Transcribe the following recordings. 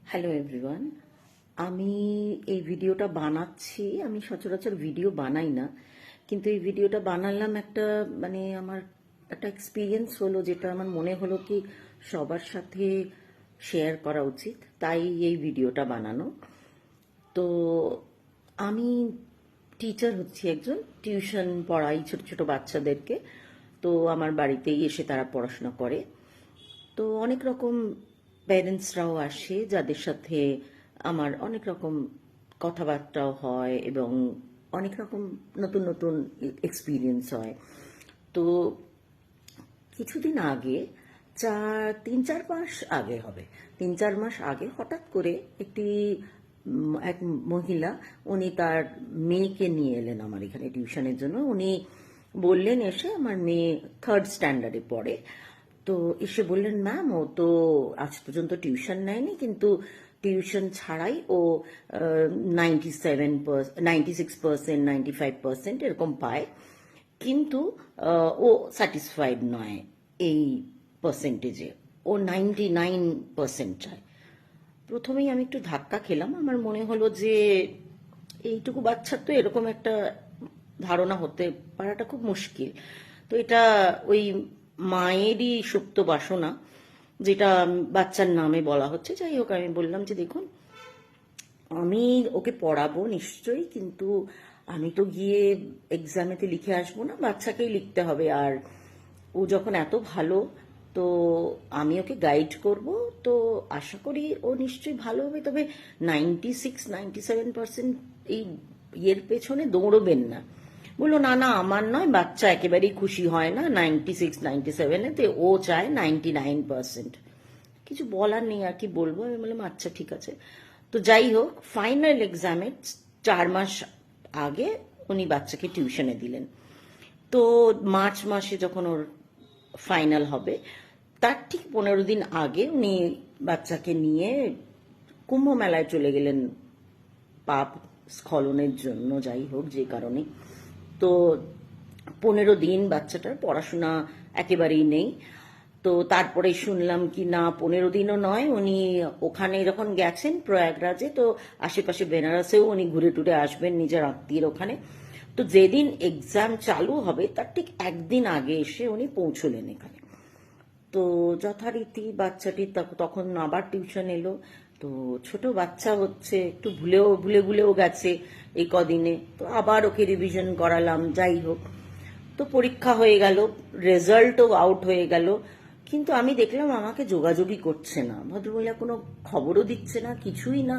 Hello everyone. আমি এই ভিডিওটা বানাচ্ছি। আমি সচরাচর ভিডিও বানাই না, কিন্তু এই ভিডিওটা বানালাম আমার একটা এক্সপিরিয়েন্স হলো, যেটা আমার মনে হলো কি সবার সাথে শেয়ার করা উচিত, তাই এই ভিডিওটা বানানো। তো আমি টিচার হচ্ছি, একজন টিউশন পড়াই ছোট ছোট বাচ্চাদেরকে। তো আমার বাড়িতেই এসে তারা পড়াশোনা করে। তো অনেক রকম প্যারেন্টসরাও আসে, যাদের সাথে আমার অনেক রকম কথাবার্তাও হয় এবং অনেক রকম নতুন নতুন এক্সপিরিয়েন্স হয়। তো কিছুদিন আগে, 3-4 মাস আগে হবে, 3-4 মাস আগে হঠাৎ করে এক মহিলা, উনি তার মেয়েকে নিয়ে এলেন আমার এখানে টিউশনের জন্য। উনি বললেন এসে, আমার মেয়ে 3rd স্ট্যান্ডার্ডে পড়ে, তো এসে বললেন, ম্যাম ও তো আজ পর্যন্ত টিউশন নেয়নি, কিন্তু টিউশন ছাড়াই ও 96%, 95% এরকম পায়, কিন্তু ও স্যাটিসফাইড নয় এই পার্সেন্টেজে, ও 99% চায়। প্রথমেই আমি একটু ধাক্কা খেলাম। আমার মনে হলো যে এইটুকু বাচ্চার তো এরকম একটা ধারণা হতে পারাটা খুব মুশকিল। তো এটা ওই মায়েরই সুপ্ত বাসনা, যেটা বাচ্চার নামে বলা হচ্ছে। যাই হোক, আমি বললাম যে দেখুন, আমি ওকে পড়াবো নিশ্চয়ই, কিন্তু আমি তো গিয়ে এক্সামেতে লিখে আসবো না, বাচ্চাকেই লিখতে হবে। আর ও যখন এত ভালো, তো আমি ওকে গাইড করব, তো আশা করি ও নিশ্চয়ই ভালো হবে। তবে 96-97% এই ইয়ের পেছনে দৌড়বেন না। বললো, না না, আমার নয়, বাচ্চা একেবারেই খুশি হয় না 96-97-এতে, ও চায় 99%। কিছু বলার নেই, আর কি বলবো। আমি বললাম আচ্ছা ঠিক আছে। তো যাই হোক, ফাইনাল এক্সামের 4 মাস আগে উনি বাচ্চাকে টিউশনে দিলেন। তো মার্চ মাসে যখন ওর ফাইনাল হবে, তার ঠিক 15 দিন আগে উনি বাচ্চাকে নিয়ে কুম্ভ মেলায় চলে গেলেন, পাপ স্খলনের জন্য, যাই হোক যে কারণে। তো 15 দিন বাচ্চাটার পড়াশোনা একেবারেই নেই। তো তারপরে শুনলাম কি না, 15 দিনও নয়, উনি ওখানে যখন গেছেন প্রয়াগরাজে, তো আশেপাশে বেনারসেও উনি ঘুরে টুরে আসবেন নিজের আত্মীয়ের ওখানে। তো যেদিন এক্সাম চালু হবে তার ঠিক একদিন আগে এসে উনি পৌঁছলেন এখানে। তো যথারীতি বাচ্চাটি তখন আবার টিউশন এলো। তো ছোট বাচ্চা হচ্ছে, একটু ভুলেও গেছে এই কদিনে, তো আবার ওকে রিভিশন করালাম। যাই হোক, তো পরীক্ষা হয়ে গেল, রেজাল্টও আউট হয়ে গেল, কিন্তু আমি দেখলাম আমাকে যোগাযোগই করছে না, ভদ্রমহিলা কোনো খবরও দিচ্ছে না, কিছুই না।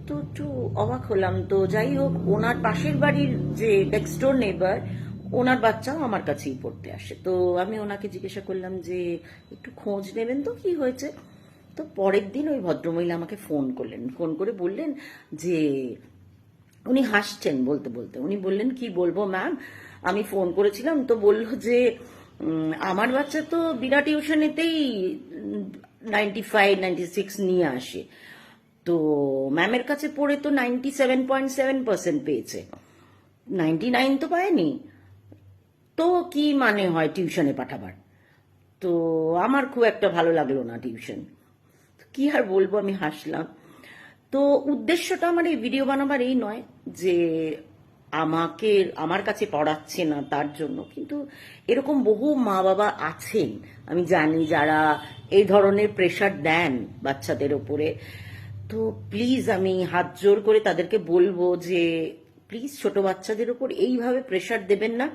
তো একটু অবাক হলাম। তো যাই হোক, ওনার পাশের বাড়ির যে নেক্সট ডোর নেবার, ওনার বাচ্চাও আমার কাছেই পড়তে আসে। তো আমি ওনাকে জিজ্ঞাসা করলাম যে একটু খোঁজ নেবেন তো কি হয়েছে। তো পরের দিন ওই ভদ্রমহিলা আমাকে ফোন করলেন, ফোন করে বললেন যে, উনি হাসছেন বলতে বলতে, উনি বললেন, কি বলবো ম্যাম, আমি ফোন করেছিলাম, তো বললো যে আমার বাচ্চা তো বিনা টিউশনেতেই 95-96 নিয়ে আসে, তো ম্যামের কাছে পড়ে তো 97.7% পেয়েছে, 99 তো পায়নি, তো কি মানে হয় টিউশনে পাঠাবার। তো আমার খুব একটা ভালো লাগলো না টিউশন। কি আর বলবো, আমি হাসলাম। তো উদ্দেশ্যটা আমার এই ভিডিও বানাবার এই নয় যে আমাকে আমার কাছে পড়াচ্ছে না তার জন্য, কিন্তু এরকম বহু মা বাবা আছেন আমি জানি, যারা এই ধরনের প্রেশার দেন বাচ্চাদের ওপরে। তো প্লিজ আমি হাত জোর করে তাদেরকে বলবো যে প্লিজ ছোট বাচ্চাদের উপর এইভাবে প্রেশার দেবেন না।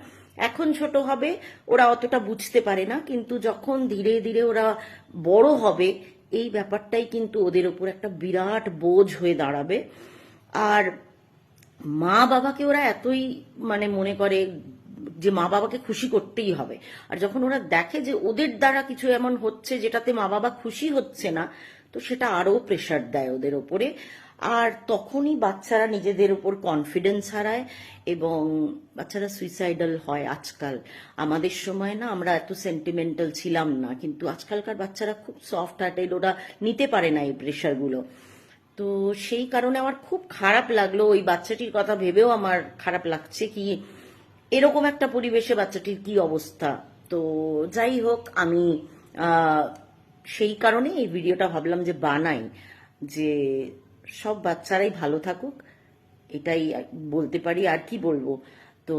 এখন ছোট হবে, ওরা অতটা বুঝতে পারে না, কিন্তু যখন ধীরে ধীরে ওরা বড় হবে, এই ব্যাপারটাই কিন্তু ওদের উপর একটা বিরাট বোঝ হয়ে দাঁড়াবে। আর মা বাবাকে ওরা এতই মনে করে যে মা বাবাকে খুশি করতেই হবে, আর যখন ওরা দেখে যে ওদের দ্বারা কিছু এমন হচ্ছে যেটাতে মা বাবা খুশি হচ্ছে না, তো সেটা আরো প্রেশার দেয় ওদের ওপরে। আর তখনই বাচ্চারা নিজেদের উপর কনফিডেন্স হারায় এবং বাচ্চারা সুইসাইডাল হয় আজকাল। আমাদের সময় না, আমরা এত সেন্টিমেন্টাল ছিলাম না, কিন্তু আজকালকার বাচ্চারা খুব সফট হার্টেড, ওরা নিতে পারে না এই প্রেশারগুলো। তো সেই কারণে আমার খুব খারাপ লাগলো, ওই বাচ্চাটির কথা ভেবেও আমার খারাপ লাগছে কি এরকম একটা পরিবেশে বাচ্চাটির কি অবস্থা। তো যাই হোক, আমি সেই কারণে এই ভিডিওটা ভাবলাম যে বানাই, যে সব বাচ্চারাই ভালো থাকুক, এটাই বলতে পারি। আর কি বলবো, তো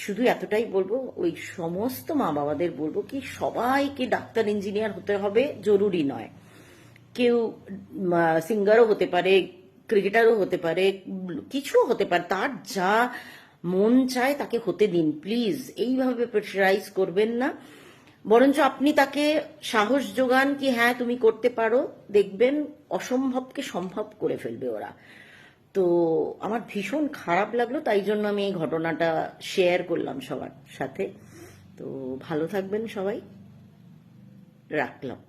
শুধু এতটাই বলবো, ওই সমস্ত মা বাবাদের বলবো কি সবাইকে ডাক্তার ইঞ্জিনিয়ার হতে হবে জরুরি নয়। কেউ সিঙ্গারও হতে পারে, ক্রিকেটারও হতে পারে, কিছু হতে পারে, তার যা মন চায় তাকে হতে দিন প্লিজ। এইভাবে প্রেশারাইজ করবেন না, বরঞ্চ আপনি তাকে সাহস যোগান কি হ্যাঁ তুমি করতে পারো, দেখবেন অসম্ভবকে সম্ভব করে ফেলবে ওরা। তো আমার ভীষণ খারাপ লাগলো, তাই জন্য আমি এই ঘটনাটা শেয়ার করলাম সবার সাথে। তো ভালো থাকবেন সবাই, রাখলাম।